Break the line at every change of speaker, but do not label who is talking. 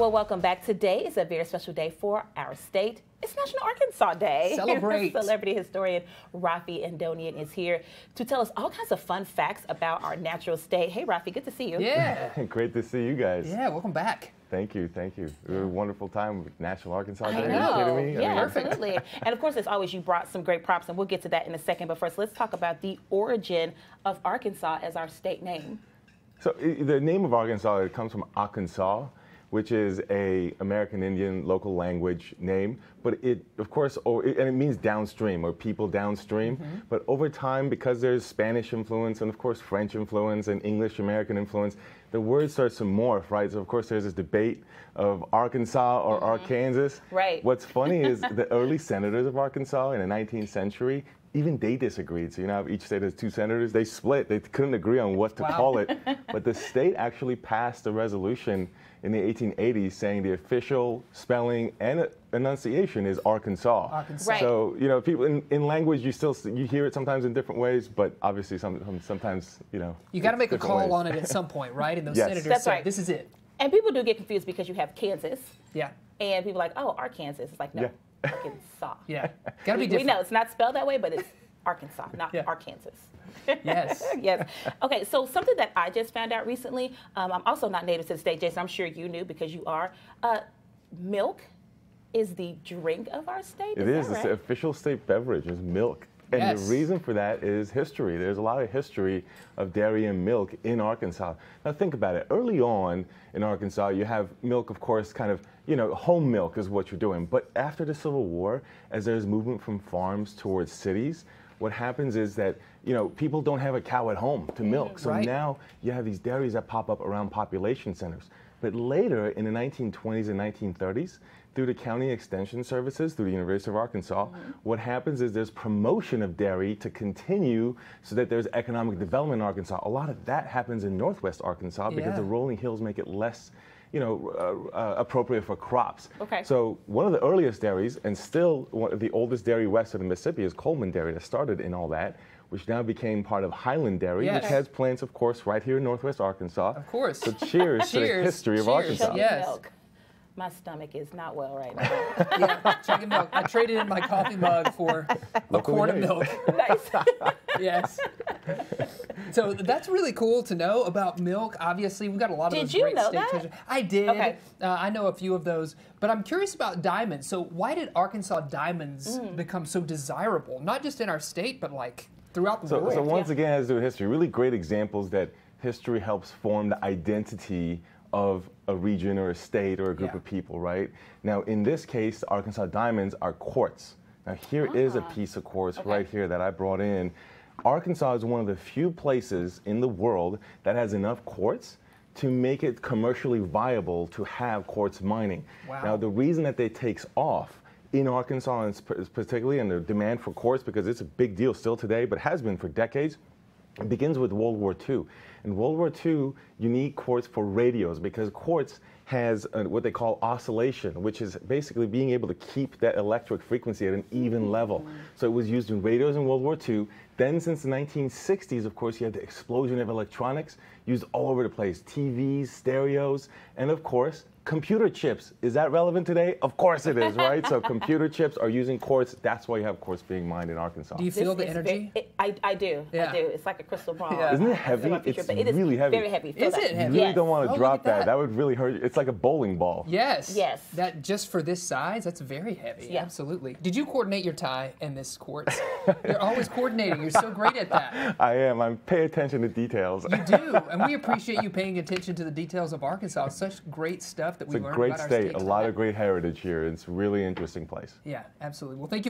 Well, welcome back. Today is a very special day for our state. It's National Arkansas Day.
Celebrate.
Celebrity historian Rafi Indonian is here to tell us all kinds of fun facts about our natural state. Hey, Rafi, good to see you.
Yeah.
Great to see you guys.
Yeah, welcome back.
Thank you, thank you. It was a wonderful time with National Arkansas Day.
I
Are
know.
you kidding me?
Yeah,
Perfect.
absolutely. And of course, as always, you brought some great props, and we'll get to that in a second. But first, let's talk about the origin of Arkansas as our state name.
So the name of Arkansas, it comes from Arkansas, which is a American Indian local language name, but it, of course, and it means downstream or people downstream. But over time, because there's Spanish influence and of course French influence and English American influence, the word starts to morph, right? So of course there's this debate of Arkansas or Arkansas.
Right.
What's funny is the early senators of Arkansas in the 19th century, even they disagreed. So you know, each state has two senators. They split. They couldn't agree on what to call it. But the state actually passed a resolution in the 1880s saying the official spelling and enunciation is Arkansas.
Arkansas.
Right.
So you know, people in language, you hear it sometimes in different ways, but obviously sometimes you know.
You got to make a
different
call
ways.
on it at some point, right? And those
Yes.
senators
That's
said,
right.
this is it.
And people do get confused because you have Kansas,
Yeah.
and people are like, oh, Arkansas. It's like, no,
Yeah.
Arkansas.
Yeah. Got to be
We
different.
know it's not spelled that way, but it's Arkansas, not
Yeah.
Arkansas.
Yes.
Yes. Okay, so something that I just found out recently, I'm also not native to the state, Jason, I'm sure you knew because you are. Milk is the drink of our state?
It is.
That
It's
right?
the official state beverage is milk. And
Yes.
the reason for that is history. There's a lot of history of dairy and milk in Arkansas. Now think about it. Early on in Arkansas, you have milk, of course, kind of, you know, home milk is what you're doing. But after the Civil War, as there's movement from farms towards cities, what happens is that, you know, people don't have a cow at home to milk. So
Right.
now you have these dairies that pop up around population centers. But later in the 1920s and 1930s, through the county extension services, through the University of Arkansas, what happens is there's promotion of dairy to continue so that there's economic development in Arkansas. A lot of that happens in Northwest Arkansas because
Yeah.
the rolling hills make it less, you know, appropriate for crops.
Okay.
So one of the earliest dairies, and still one of the oldest dairy west of the Mississippi, is Coleman Dairy that started in all that, which now became part of Highland Dairy,
Yes.
which has plants, of course, right here in Northwest Arkansas.
Of course.
So cheers to the
Cheers.
history of
Cheers.
Arkansas.
Chocolate
Yes.
milk. My stomach is not well right now.
Yeah. Chocolate milk. I traded in my coffee mug for a
Locally
quart of
made.
milk.
Nice.
Yes. So that's really cool to know about milk. Obviously, we've got a lot of
Did
those
you
great
know
state
that?
treasures. I did.
Okay.
I know a few of those, but I'm curious about diamonds. So why did Arkansas diamonds become so desirable? Not just in our state, but like throughout the world.
So once again, it has to do with history. Really great examples that history helps form the identity of a region or a state or a group
Yeah.
of people, right? Now, in this case, the Arkansas diamonds are quartz. Now, here is a piece of quartz right here that I brought in. Arkansas is one of the few places in the world that has enough quartz to make it commercially viable to have quartz mining.
Wow.
Now, the reason that it takes off in Arkansas, and particularly in the demand for quartz, because it's a big deal still today, but has been for decades, it begins with World War II. In World War II, you need quartz for radios because quartz has what they call oscillation, which is basically being able to keep that electric frequency at an even level. So it was used in radios in World War II. Then since the 1960s, of course, you had the explosion of electronics used all over the place. TVs, stereos, and of course, computer chips. Is that relevant today? Of course it is, right? So computer chips are using quartz. That's why you have quartz being mined in Arkansas.
Do you feel the
This is
energy?
I do.
Yeah.
I do. It's like a crystal ball.
Yeah.
Isn't it
I feel
heavy?
my future,
It's
but it is
really heavy.
Very heavy. Feel
Is
that.
it heavy?
You really
Yes.
don't want
Oh,
to
look
drop
at that.
that. That would really hurt you. It's like a bowling ball.
Yes.
Yes.
That just for this size, that's very heavy.
Yeah.
Absolutely. Did you coordinate your tie and this quartz? You're always coordinating. You're so great at that.
I am. I pay attention to details.
You do, and we appreciate you paying attention to the details of Arkansas. It's such great stuff that we
It's a
learned
great
about our
state,
state.
a lot of great heritage here. It's a really interesting place.
Yeah, absolutely. Well, thank you.